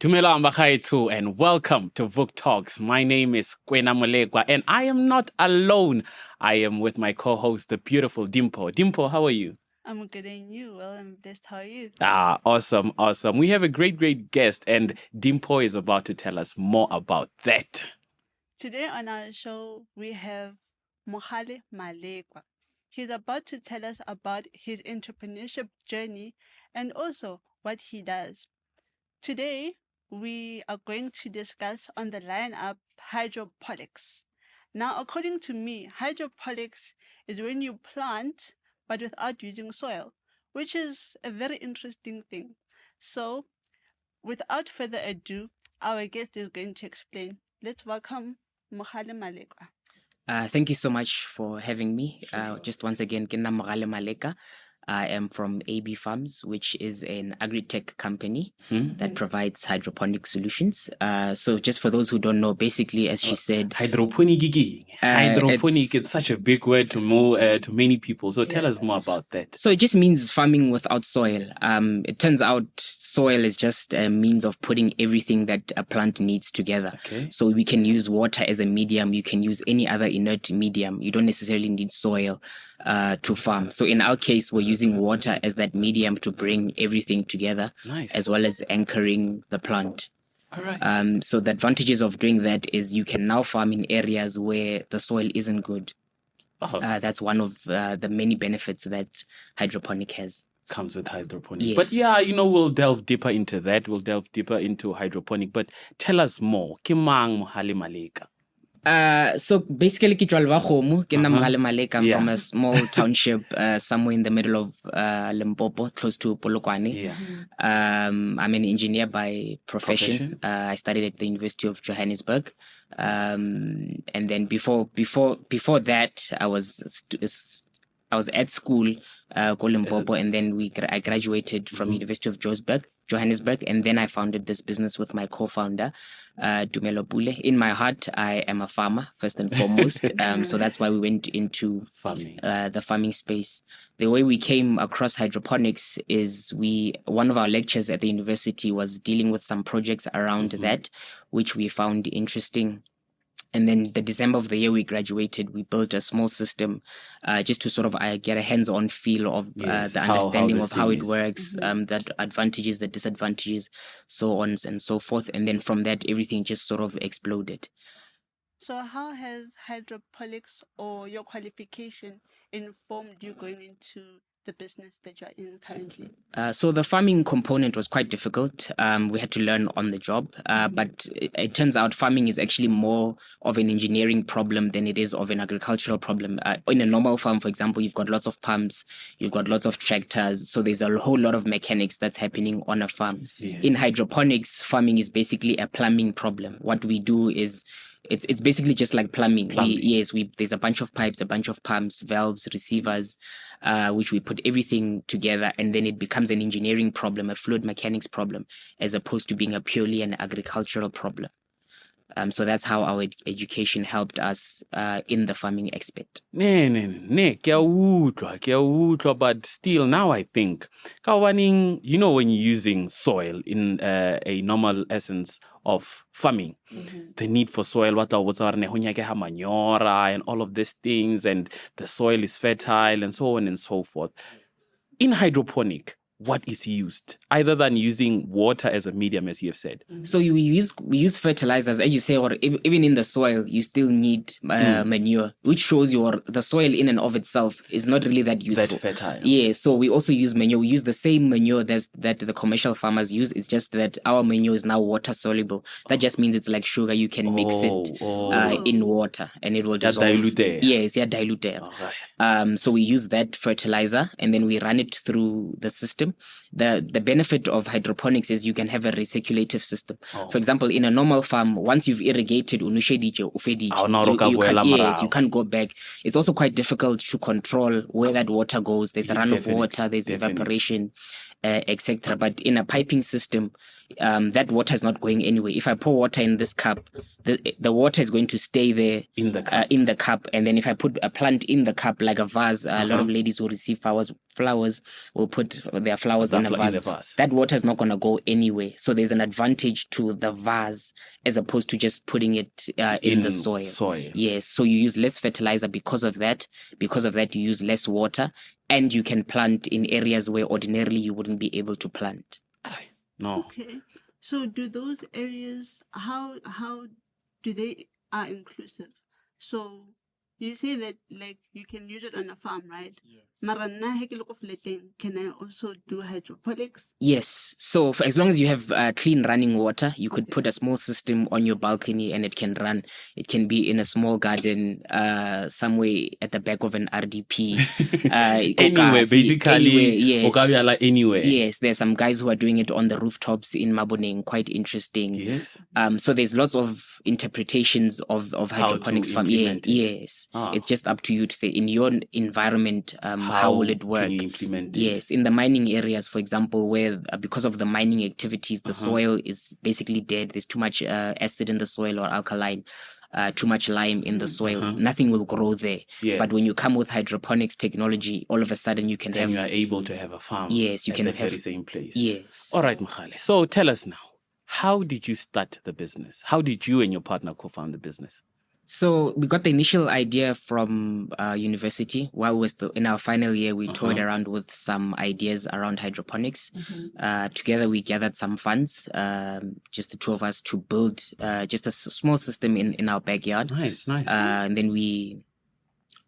Tumelo ambakhaithu and welcome to Vuks Talks. My name is Kwena Molekoa and I am not alone. I am with my co-host, the beautiful Dimpho. Dimpho, how are you? I'm good and you. Well, I'm blessed. How are you? Awesome. We have a great guest and Dimpho is about to tell us more about that. Today on our show, we have Mogale Maleka. He's about to tell us about his entrepreneurship journey and also what he does. Today, we are going to discuss on the lineup hydroponics. Now, according to me, hydroponics is when you plant but without using soil, which is a very interesting thing. So, without further ado, our guest is going to explain. Let's welcome Mogale Maleka. Thank you so much for having me. Just once again, Kena Mogale Maleka. I am from AB Farms, which is an agri-tech company that provides hydroponic solutions. So just for those who don't know, basically, as she said... Hydroponic. Hydroponic is such a big word to many people. So tell us more about that. So it just means farming without soil. It turns out soil is just a means of putting everything that a plant needs together. Okay. So we can use water as a medium. You can use any other inert medium. You don't necessarily need soil to farm. So in our case, we're using water as that medium to bring everything together, nice, as well as anchoring the plant. All right. So the advantages of doing that is you can now farm in areas where the soil isn't good. That's one of the many benefits that hydroponic has. Comes with hydroponic. Yes. But yeah, we'll delve deeper into that. We'll delve deeper into hydroponic. But tell us more. Kimang Mogale Maleka. So basically, I'm Mogale Maleka. I'm from a small township somewhere in the middle of Limpopo, close to Polokwane. Yeah. I'm an engineer by profession. I studied at the University of Johannesburg. And then before that, I was at school, Limpopo, and then I graduated from University of Johannesburg, and then I founded this business with my co-founder, Tumelo Pule. In my heart, I am a farmer first and foremost, so that's why we went into farming, the farming space. The way we came across hydroponics is one of our lectures at the university was dealing with some projects around that, which we found interesting. And then the December of the year we graduated, we built a small system just to sort of get a hands-on feel of the understanding of how it works, the advantages, the disadvantages, so on and so forth. And then from that, everything just sort of exploded. So how has hydroponics or your qualification informed you going into the business that you're in currently? So the farming component was quite difficult. We had to learn on the job, but it turns out farming is actually more of an engineering problem than it is of an agricultural problem. In a normal farm, for example, you've got lots of pumps, you've got lots of tractors, so there's a whole lot of mechanics that's happening on a farm. Yes. In hydroponics, farming is basically a plumbing problem. What we do is it's basically just like plumbing. There's a bunch of pipes, a bunch of pumps, valves, receivers, which we put everything together, and then it becomes an engineering problem, a fluid mechanics problem, as opposed to being a purely an agricultural problem. So that's how our education helped us in the farming aspect. But still now I think, when you're using soil in a normal essence of farming, the need for soil, manure and all of these things, and the soil is fertile and so on and so forth. In hydroponic, what is used other than using water as a medium, as you have said? So we use fertilizers, as you say, or even in the soil, you still need manure, which shows the soil in and of itself is not really that useful. That fertile. Yeah, so we also use manure. We use the same manure that the commercial farmers use. It's just that our manure is now water soluble. That just means it's like sugar. You can mix it in water and it will dissolve. Dilute. Yes, dilute. Right. So we use that fertilizer and then we run it through the system. The benefit of hydroponics is you can have a recirculative system. For example, in a normal farm, once you've irrigated, you can't go back. It's also quite difficult to control where that water goes. There's a run of water, there's evaporation. etc. But in a piping system, that water is not going anywhere. If I pour water in this cup, the water is going to stay there In the cup. in the cup. And then if I put a plant in the cup, like a vase, a lot of ladies who receive flowers will put their flowers in a vase. That water is not going to go anywhere. So there's an advantage to the vase as opposed to just putting it in the soil. Yes. So you use less fertilizer because of that. Because of that, you use less water, and you can plant in areas where ordinarily you wouldn't be able to plant. No. Okay. So do those areas, how do they are inclusive? So you say that like you can use it on a farm, right? Yes. Mara nna he ke le ko fleteng, can I also do hydroponics? Yes. So as long as you have clean running water, you could put a small system on your balcony and it can run. It can be in a small garden somewhere at the back of an RDP. Anywhere, basically. Yes. Anywhere. Yes, there's some guys who are doing it on the rooftops in Maboneng. Quite interesting. Yes. So there's lots of interpretations of hydroponics farm. Yes. It's just up to you to say in your environment, how will it work? Can you implement it? Yes, in the mining areas, for example, where because of the mining activities, the soil is basically dead. There's too much acid in the soil or alkaline. Too much lime in the soil, nothing will grow there. But when you come with hydroponics technology, all of a sudden you can you are able to have a farm. Yes, you at can the have very same place. Yes. All right, Mogale. So tell us now, how did you start the business? How did you and your partner co-found the business? So we got the initial idea from university. While we're still in our final year, we toyed around with some ideas around hydroponics. Together, we gathered some funds, just the two of us, to build just a small system in our backyard. Nice. And then we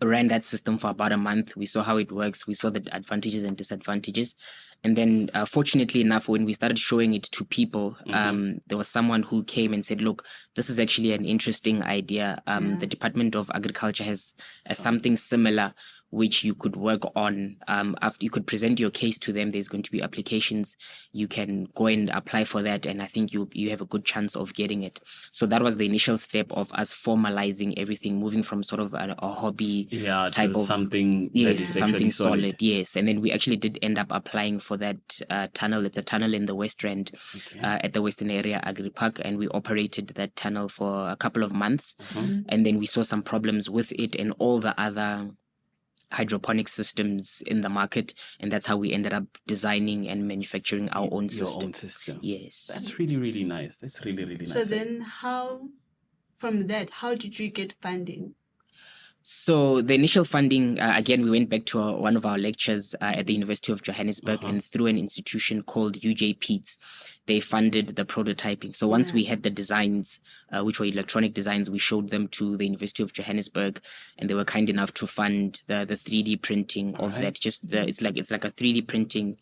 ran that system for about a month. We saw how it works. We saw the advantages and disadvantages. And then, fortunately enough, when we started showing it to people, there was someone who came and said, look, this is actually an interesting idea. The Department of Agriculture has something similar, which you could work on. After you could present your case to them, there's going to be applications. You can go and apply for that. And I think you have a good chance of getting it. So that was the initial step of us formalizing everything, moving from sort of a hobby type to of something to something solid. Yes. And then we actually did end up applying for that tunnel. It's a tunnel in the West Rand at the Western Area Agri Park. And we operated that tunnel for a couple of months. And then we saw some problems with it and all the other hydroponic systems in the market, and that's how we ended up designing and manufacturing our own system. Yes. That's really, really nice. That's really, really nice. So then how did you get funding? So the initial funding, again, we went back to one of our lectures at the University of Johannesburg, and through an institution called UJPETS, they funded the prototyping. So once we had the designs, which were electronic designs, we showed them to the University of Johannesburg, and they were kind enough to fund the 3D printing of that. It's like a 3D printing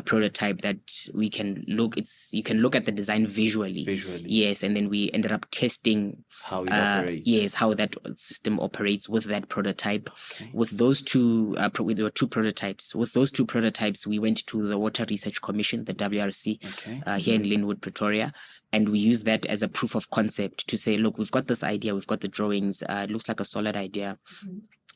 prototype that we can look. You can look at the design visually. Yes, and then we ended up testing how it operates. Yes, how that system operates with that prototype. With those two, there were two prototypes. With those two prototypes, we went to the Water Research Commission, the WRC, here in Linwood, Pretoria, and we used that as a proof of concept to say, look, we've got this idea, we've got the drawings, it looks like a solid idea.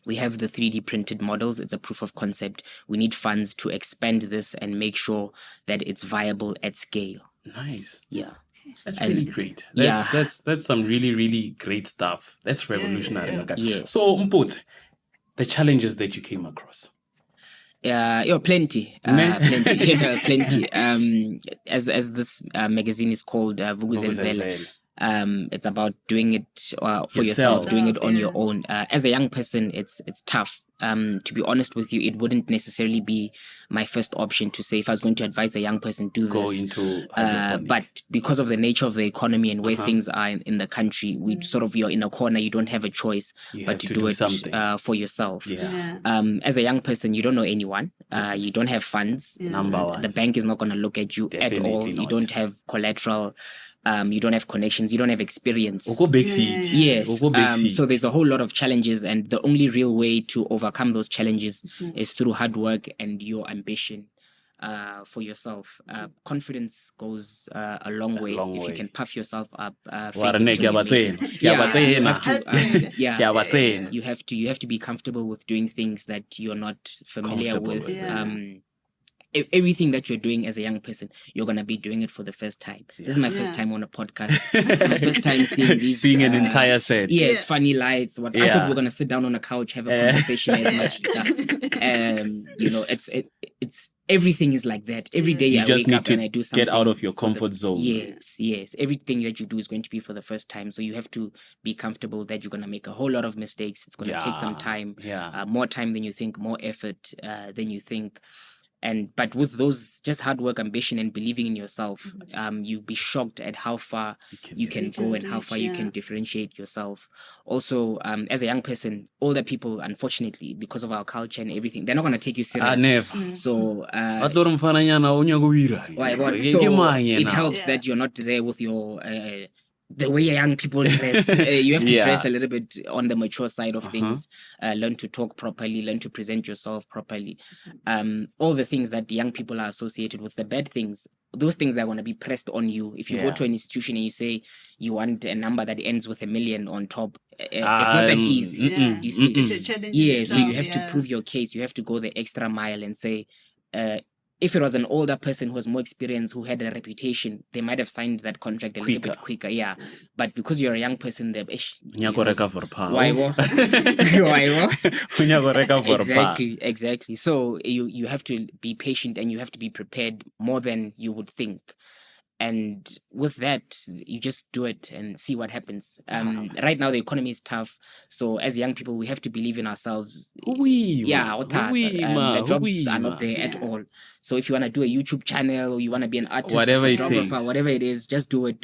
We have the 3D printed models. It's a proof of concept. We need funds to expand this and make sure that it's viable at scale. Nice. Yeah. That's really great. That's some really, really great stuff. That's revolutionary. Yes. So, Mput, the challenges that you came across. Plenty. As this magazine is called Vuks. It's about doing it for yourself, doing it on your own. As a young person, it's tough. To be honest with you, it wouldn't necessarily be my first option to say if I was going to advise a young person do go this. Into but because of the nature of the economy and where things are in the country, you're in a corner. You don't have a choice but to do it for yourself. As a young person, you don't know anyone. You don't have funds. Number one, the bank is not going to look at you at all. You don't have collateral. You don't have connections, you don't have experience. Yes. So there's a whole lot of challenges, and the only real way to overcome those challenges is through hard work and your ambition for yourself. Confidence goes a long way. If you can puff yourself up. You have to be comfortable with doing things that you're not familiar with. everything that you're doing as a young person, you're gonna be doing it for the first time. This is my first Yeah. time on a podcast. My first time seeing these, Seeing an entire set. yes, Yeah. funny lights. What I Yeah. thought we were gonna sit down on a couch, have a conversation as much. You know, it's everything is like that. Every day You I just wake need up to and I do something. get out of your for the- comfort zone. Yes. Everything that you do is going to be for the first time. So you have to be comfortable that you're gonna make a whole lot of mistakes. It's gonna take some Yeah. time. Yeah. More time than you think, more effort than you think. But with those just hard work, ambition, and believing in yourself, you'll be shocked at how far you can go and how far you can differentiate yourself. Also, as a young person, older people, unfortunately, because of our culture and everything, they're not going to take you serious. Never. So, it helps Yeah. that you're not there with your the way young people dress. You have to dress a little bit on the mature side of things. Learn to talk properly, learn to present yourself properly. All the things that young people are associated with, the bad things, those things that are going to be pressed on you. If you go to an institution and you say you want a number that ends with a million on top, it's not that easy. Yeah. You see, It's a challenge. yeah, so you have to prove your case. You have to go the extra mile and say, if it was an older person who was more experienced, who had a reputation, they might have signed that contract a little bit quicker. Yeah, but because you're a young person, they're exactly. So you have to be patient and you have to be prepared more than you would think. And with that, you just do it and see what happens. Right now, the economy is tough. So as young people, we have to believe in ourselves. The jobs are not there at all. So if you want to do a YouTube channel or you want to be an artist, whatever it photographer, takes. whatever it is, just do it.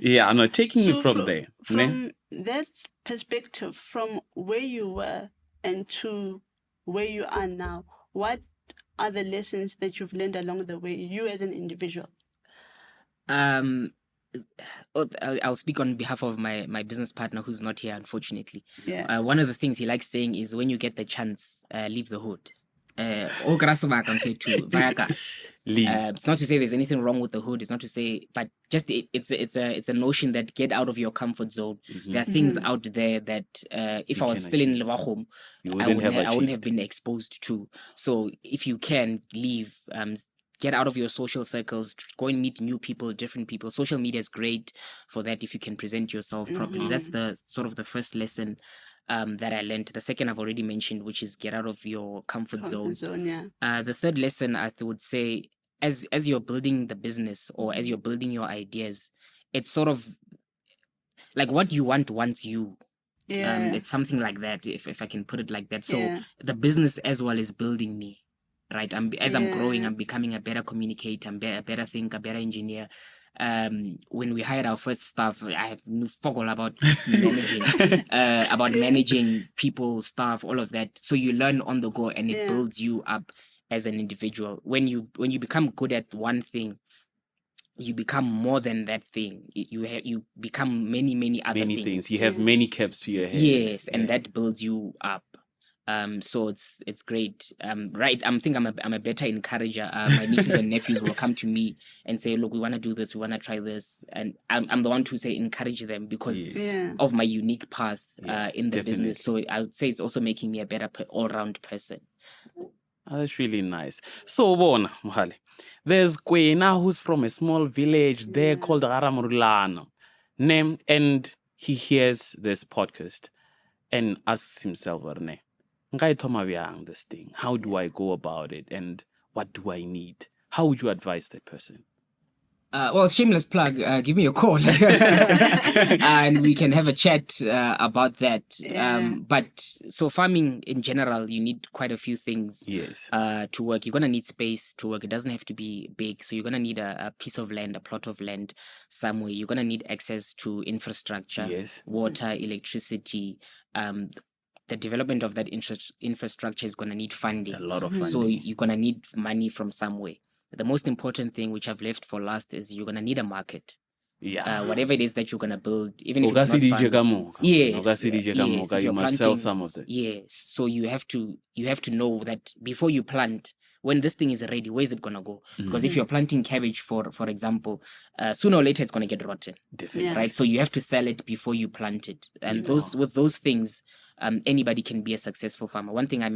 Yeah, I know. Taking you from there. From that perspective, from where you were and to where you are now, what are the lessons that you've learned along the way, you as an individual? I'll speak on behalf of my business partner who's not here, unfortunately. Yeah. One of the things he likes saying is when you get the chance, leave the hood. Leave. It's not to say there's anything wrong with the hood. It's not to say, but just it's a notion that get out of your comfort zone. There are things out there that if I was still in Lewachum, I wouldn't have been exposed to. So if you can leave, get out of your social circles, go and meet new people, different people. Social media is great for that if you can present yourself properly. That's the sort of the first lesson that I learned. The second I've already mentioned, which is get out of your comfort zone. The third lesson I would say, as you're building the business or as you're building your ideas, it's sort of like what you want wants you. It's something like that, if I can put it like that. So the business as well is building me. Right, as I'm growing, I'm becoming a better communicator, a better thinker, a better engineer. When we hired our first staff, I have forgotten about managing people, staff, all of that. So you learn on the go, and it builds you up as an individual. When you become good at one thing, you become more than that thing. You become many other things. You have many caps to your head. Yes, and that builds you up. So it's great. Right. I'm a better encourager. My nieces and nephews will come to me and say, look, we want to do this. We want to try this. And I'm the one to say, encourage them because of my unique path in the business. So I would say it's also making me a better all-round person. Oh, that's really nice. So, Mogale, there's Kwena who's from a small village there called Garamurulana. And he hears this podcast and asks himself, this thing. How do I go about it? And what do I need? How would you advise that person? Well, shameless plug, give me a call and we can have a chat about that. But so farming in general, you need quite a few things to work. You're going to need space to work. It doesn't have to be big. So you're going to need a piece of land, a plot of land somewhere. You're going to need access to infrastructure, water, electricity, the development of that infrastructure is going to need funding. A lot of funding. So you're going to need money from somewhere. The most important thing, which I've left for last, is you're going to need a market. Whatever it is that you're going to build, even if it's not you must sell some of it. Yes. So you have to know that before you plant, when this thing is ready, where is it gonna go? Because if you're planting cabbage, for example, sooner or later it's gonna get rotten. Definitely. Yeah. Right, so you have to sell it before you plant it, and with those things, anybody can be a successful farmer. One thing I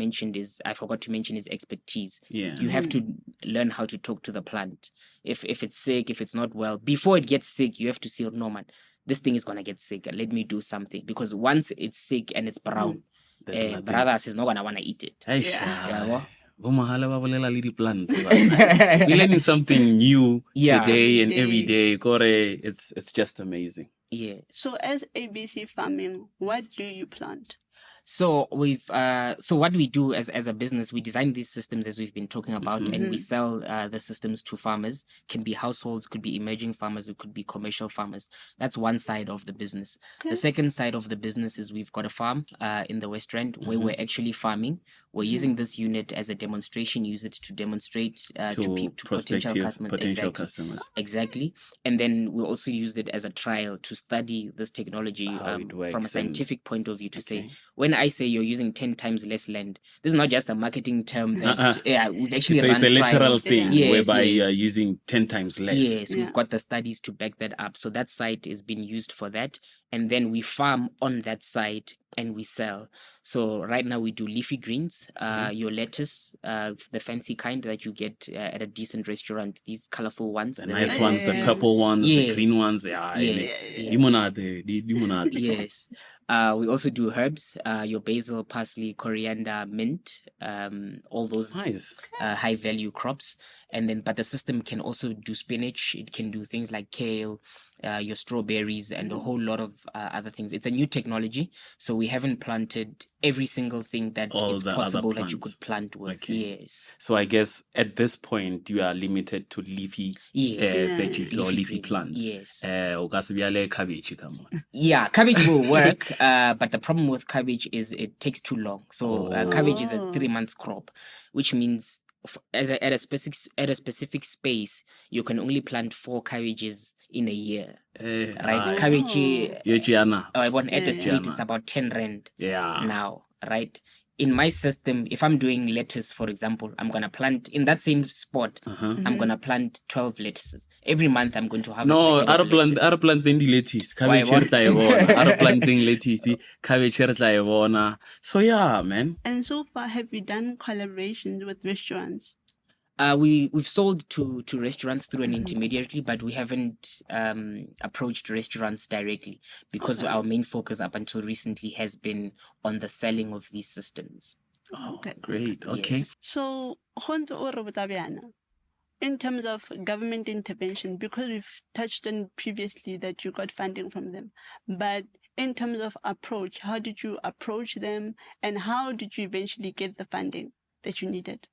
forgot to mention is expertise. Yeah. You have to learn how to talk to the plant. If it's sick, if it's not well, before it gets sick, you have to say, oh, no man, this thing is gonna get sick. Let me do something, because once it's sick and it's brown, There's nothing. brothers is not gonna wanna eat it. Yeah. Mogale ba bolela le di-plant. We're learning something new today and every day. Kore, it's just amazing. Yeah. So as ABC Farming, what do you plant? So what we do as a business, we design these systems as we've been talking about, and we sell the systems to farmers. Can be households, could be emerging farmers, it could be commercial farmers. That's one side of the business. Okay. The second side of the business is we've got a farm in the West Rand where we're actually farming. We're using this unit as a demonstration. Use it to demonstrate to potential customers. Exactly. And then we also used it as a trial to study this technology from a scientific point of view, to say, when I say you're using 10 times less land, this is not just a marketing term that we've actually it's a literal trials. thing whereby you are using 10 times less. Yes, we've got the studies to back that up. So that site is being used for that. And then we farm on that site and we sell. So right now we do leafy greens, your lettuce, the fancy kind that you get at a decent restaurant, these colorful ones. The nice ones, the purple ones, the green ones. Yes. We also do herbs, your basil, parsley, coriander, mint, all those high value crops. And then, but the system can also do spinach. It can do things like kale, your strawberries, and a whole lot of other things. It's a new technology, so we haven't planted every single thing that it's possible that you could plant with. Yes. So I guess at this point you are limited to leafy veggies or leafy plants. Yes. Cabbage, come on. Yeah, cabbage will work, but the problem with cabbage is it takes too long. So cabbage is a 3 months crop, which means at a specific space you can only plant 4 cabbages in a year. Right? Cabbage at the street is about 10 rand now, right? In my system, if I'm doing lettuce, for example, I'm gonna plant in that same spot. I'm gonna plant 12 lettuces every month. I'm going to harvest. No, I don't plant the lettuce. Cabbage I don't planting lettuce. Cabbage. So yeah, man. And so far, have you done collaborations with restaurants? We've sold to restaurants through an intermediary, but we haven't approached restaurants directly, because our main focus up until recently has been on the selling of these systems. Oh, great. Okay. Yes. So, in terms of government intervention, because we've touched on previously that you got funding from them, but in terms of approach, how did you approach them, and how did you eventually get the funding that you needed?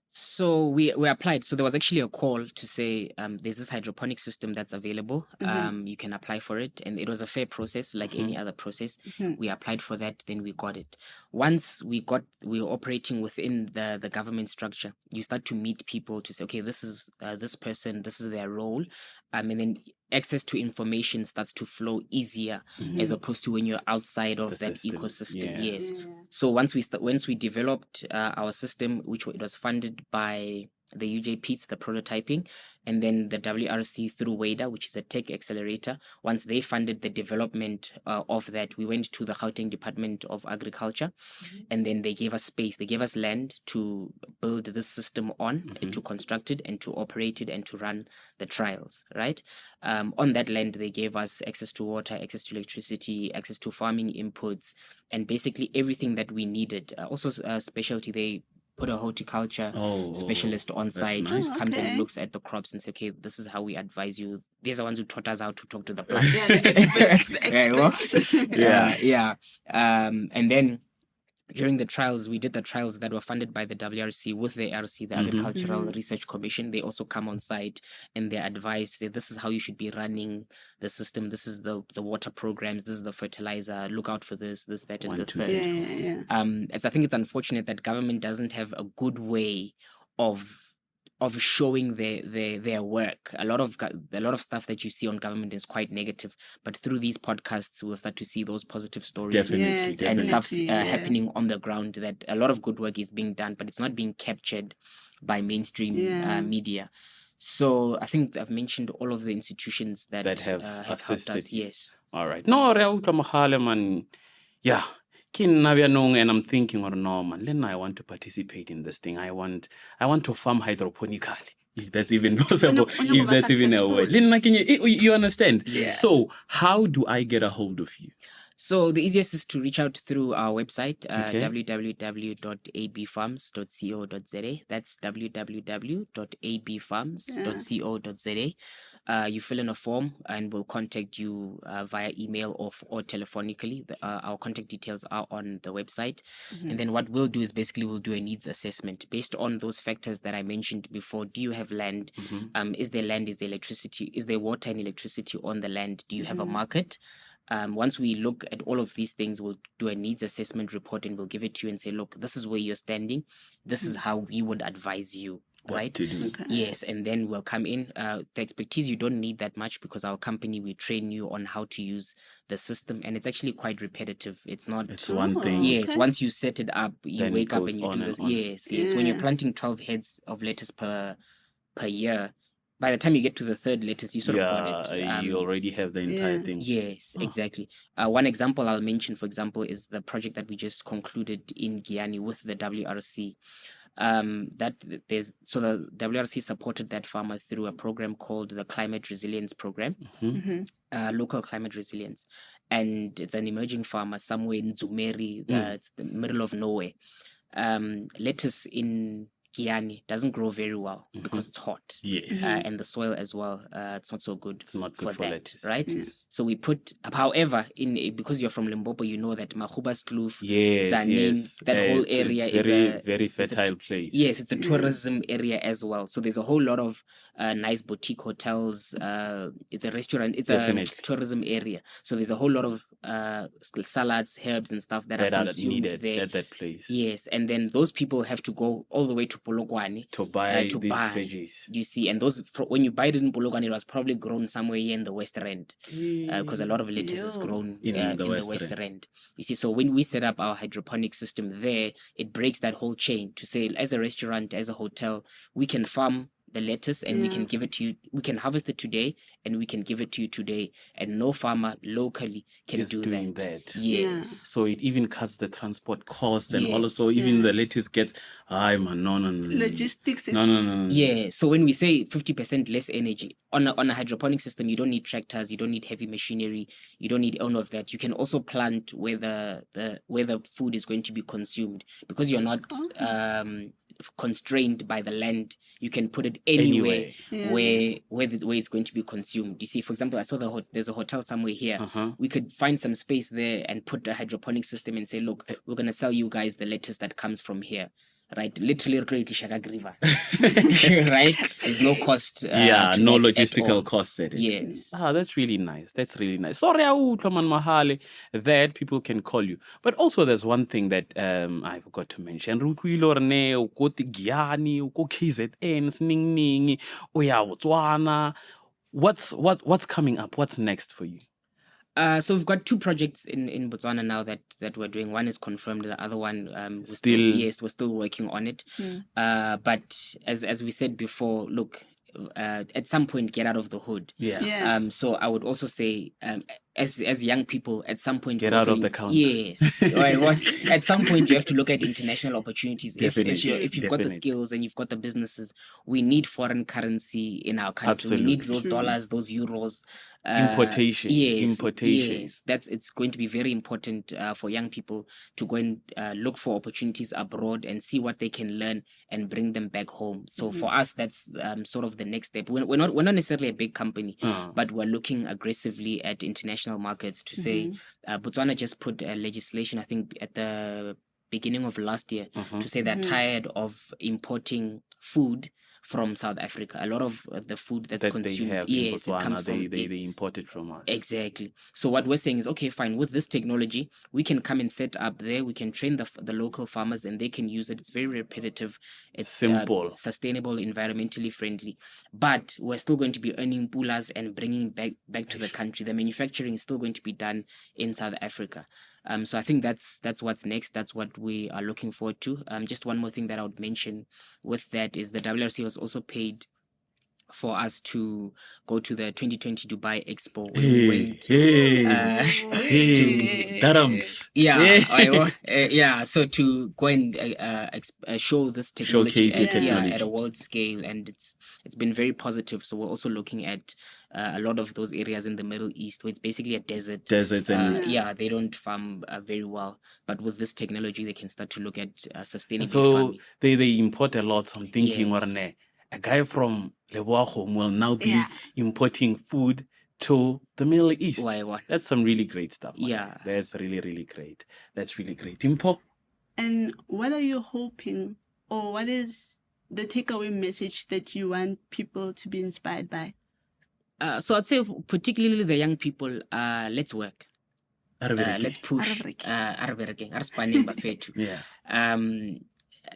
So we applied. So there was actually a call to say there's this hydroponic system that's available. You can apply for it, and it was a fair process, like any other process. We applied for that, then we got it. Once we were operating within the government structure. You start to meet people to say, okay, this is this person, this is their role, and then access to information starts to flow easier as opposed to when you're outside of that ecosystem. Yes. So once we developed our system, which it was funded by the UJPs, the prototyping, and then the WRC through WADA, which is a tech accelerator. Once they funded the development of that, we went to the Gauteng Department of Agriculture, and then they gave us space. They gave us land to build this system on, and to construct it, and to operate it, and to run the trials, right? On that land, they gave us access to water, access to electricity, access to farming inputs, and basically everything that we needed. Also, specialty, they put a horticulture specialist on site who comes and looks at the crops and say, okay, this is how we advise you. These are ones who taught us how to talk to the plants. And then during the trials, we did the trials that were funded by the WRC with the RC, the Agricultural Research Commission. They also come on site and they advise, say, this is how you should be running the system. This is the water programs. This is the fertilizer. Look out for this, that, and the third. I think it's unfortunate that government doesn't have a good way of of showing their work. A lot of stuff that you see on government is quite negative, but through these podcasts we'll start to see those positive stories Definitely, and stuff's yeah. happening on the ground, that a lot of good work is being done, but it's not being captured by mainstream media. So I think I've mentioned all of the institutions that have helped assisted us. you. Yes. All right. No, re utlwa Mogale, man. Yeah. And I'm thinking, or no, man, then I want to participate in this thing. I want to farm hydroponically, if that's even possible, if that's even a word. You understand? Yes. So how do I get a hold of you? So the easiest is to reach out through our website, Okay. www.abfarms.co.za. That's www.abfarms.co.za. You fill in a form and we'll contact you via email or telephonically. Our contact details are on the website. And then what we'll do is basically we'll do a needs assessment based on those factors that I mentioned before. Do you have land? Is there land? Is there electricity? Is there water and electricity on the land? Do you have a market? Once we look at all of these things, we'll do a needs assessment report and we'll give it to you and say, look, this is where you're standing. This is how we would advise you. Right? To do. Okay. Yes, and then we'll come in. The expertise, you don't need that much because our company, we train you on how to use the system, and it's actually quite repetitive. It's not. It's one thing. Yes, Okay. once you set it up, you Then it wake up goes and you on do and this. on. Yes. When you're Yeah. planting 12 heads of lettuce per year, by the time you get to the third lettuce, you sort of got it. You already have the entire Yeah. thing. Yes, exactly. One example I'll mention, for example, is the project that we just concluded in Guyana with the WRC. The WRC supported that farmer through a program called the Climate Resilience Program, local climate resilience, and it's an emerging farmer somewhere in Zumeri, it's the middle of nowhere. Lettuce in Guyana doesn't grow very well because it's hot. Yes. And the soil as well, it's not so good. It's not good for that, lettuce. right? So we put, however, because you're from Limpopo, you know that Mahuba's Kloof, Yes, Tzaneen, that whole area it's is very fertile place. Yes, it's a tourism area as well. So there's a whole lot of nice boutique hotels. It's a restaurant. It's Definitely. a tourism area. So there's a whole lot of salads, herbs, and stuff that are consumed needed there at that place. Yes, and then those people have to go all the way to Polokwane To buy these veggies. You see, and those when you buy it in Polokwane, it was probably grown somewhere here in the West End, because a lot of lettuce is grown in the West End. You see, so when we set up our hydroponic system there, it breaks that whole chain to say, as a restaurant, as a hotel, we can farm the lettuce and we can give it to you. We can harvest it today and we can give it to you today, and no farmer locally can do that. Yes. So it even cuts the transport costs, and also even the lettuce gets logistics. No. Yeah. So when we say 50% less energy on a hydroponic system, you don't need tractors, you don't need heavy machinery, you don't need all of that. You can also plant where the food is going to be consumed, because you're not constrained by the land. You can put it anywhere where it's going to be consumed. You see, for example, I saw there's a hotel somewhere here. We could find some space there and put a hydroponic system and say, look, we're going to sell you guys the lettuce that comes from here. Right, literally Shagag River. Right, there's no cost. No logistical cost at it. Yes. That's really nice. Sorry, Mahale, that people can call you. But also, there's one thing that I forgot to mention. What's coming up? What's next for you? So we've got two projects in Botswana now that we're doing. One is confirmed, the other one we're still working on it. But as we said before, look, at some point get out of the hood. So I would also say, as young people, at some point get out of the counter. Yes. At some point you have to look at international opportunities. If you've got the skills and you've got the businesses, we need foreign currency in our country. Absolutely. We need those dollars, those euros. Importation. Yes, it's going to be very important for young people to go and look for opportunities abroad and see what they can learn and bring them back home. So for us, that's sort of the next step. We're not necessarily a big company, but we're looking aggressively at international markets to say, Botswana just put legislation, I think at the beginning of last year, to say they're tired of importing food from South Africa. A lot of the food that's that consumed, they have yes, in it comes Botswana, from they import it from us. Exactly. So what we're saying is, okay, fine. With this technology, we can come and set up there. We can train the local farmers, and they can use it. It's very repetitive. It's Simple. sustainable, environmentally friendly. But we're still going to be earning pulas and bringing back to the country. The manufacturing is still going to be done in South Africa. So I think that's what's next. That's what we are looking forward to. Just one more thing that I would mention with that is the WRC was also paid for us to go to the 2020 Dubai Expo. Where we went, hey, Darams. yeah. So to go and show this technology Showcase your technology. at a world scale, and it's been very positive. So we're also looking at a lot of those areas in the Middle East where it's basically a desert. Deserts and They don't farm very well, but with this technology, they can start to look at sustainable so farming. they import a lot. So I'm thinking, Yes. a guy from Leboago will now be importing food to the Middle East. Why? That's some really great stuff. Man. Yeah. That's really, really great. That's really great. Dimpho? And what are you hoping, or what is the takeaway message that you want people to be inspired by? So I'd say particularly the young people, let's work. Let's push. Yeah.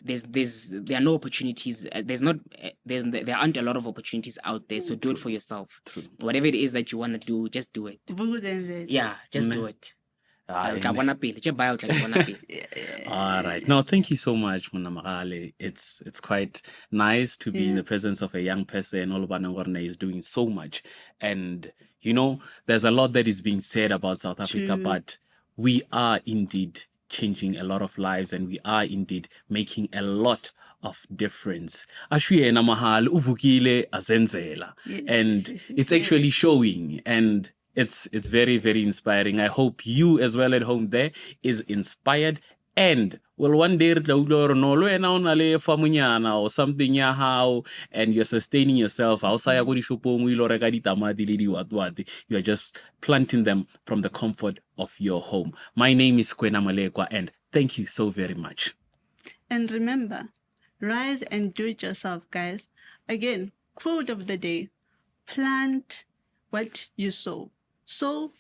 There are no opportunities. There aren't a lot of opportunities out there. So do it for yourself. True. Whatever it is that you want to do, just do it. Yeah, just do it. All right. No, thank you so much, Mogale. It's quite nice to be in the presence of a young person. Olubanangorne is doing so much. And, there's a lot that is being said about South Africa, but we are indeed changing a lot of lives, and we are indeed making a lot of difference. Ashuyena mahal uvukile azenzela. And it's actually showing, and it's very, very inspiring. I hope you as well at home there is inspired, and one day or something and you're sustaining yourself. You are just planting them from the comfort of your home. My name is Kwena Molekoa, and thank you so very much. And remember, rise and do it yourself, guys. Again, quote of the day: plant what you sow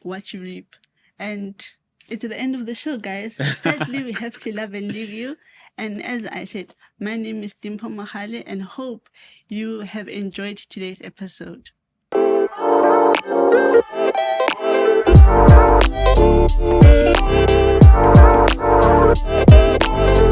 what you reap. And it's the end of the show, guys. Sadly, we have to love and leave you. And as I said, my name is Dimpho, and hope you have enjoyed today's episode.